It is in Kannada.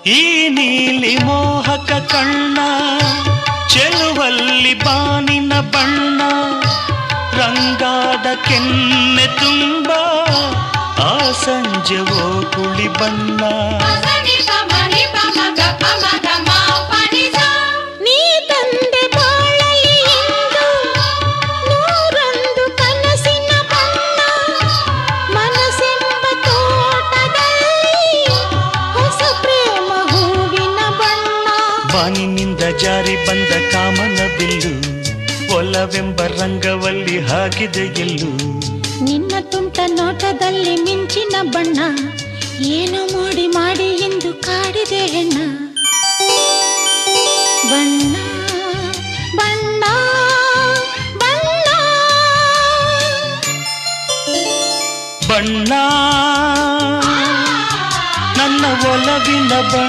ಈ ನೀಲಿ ಮೋಹಕ ಕಣ್ಣ ಚೆಲುವಲ್ಲಿ ಬಾನಿನ ಬಣ್ಣ ರಂಗಾದ ಕೆನ್ನೆ ತುಂಬ ಆ ಸಂಜೆವೋ ಕುಳಿ ಬಣ್ಣ ನೀ ತಂದೆ ಬಾಳಲಿ ಎಂದು ನೂರೊಂದು ಕನಸಿನ ಬಣ್ಣ ಮನಸ್ಸೆಂಬ ತೋಟದಲ್ಲಿ ಹೊಸ ಪ್ರೇಮ ಹೂವಿನ ಬಣ್ಣ ಬಾನಿನಿಂದ ಜಾರಿ ಬಂದ ಕಾಮನ ಬಿಲ್ಲು ಒಲವೆಂಬ ರಂಗವಲ್ಲಿ ಹಾಕಿದೆ ಎಲ್ಲೂ ನಿನ್ನ ತುಂಟ ನೋಟದಲ್ಲಿ ಮಿಂಚಿನ ಬಣ್ಣ ಏನು ಮೋಡಿ ಮಾಡಿ ಎಂದು ಕಾಡಿದೆ ಹೆಣ್ಣ ಬಣ್ಣ ಬಣ್ಣ ಬಣ್ಣ ಬಣ್ಣ ನನ್ನ ಒಲವಿನ ಬಣ್ಣ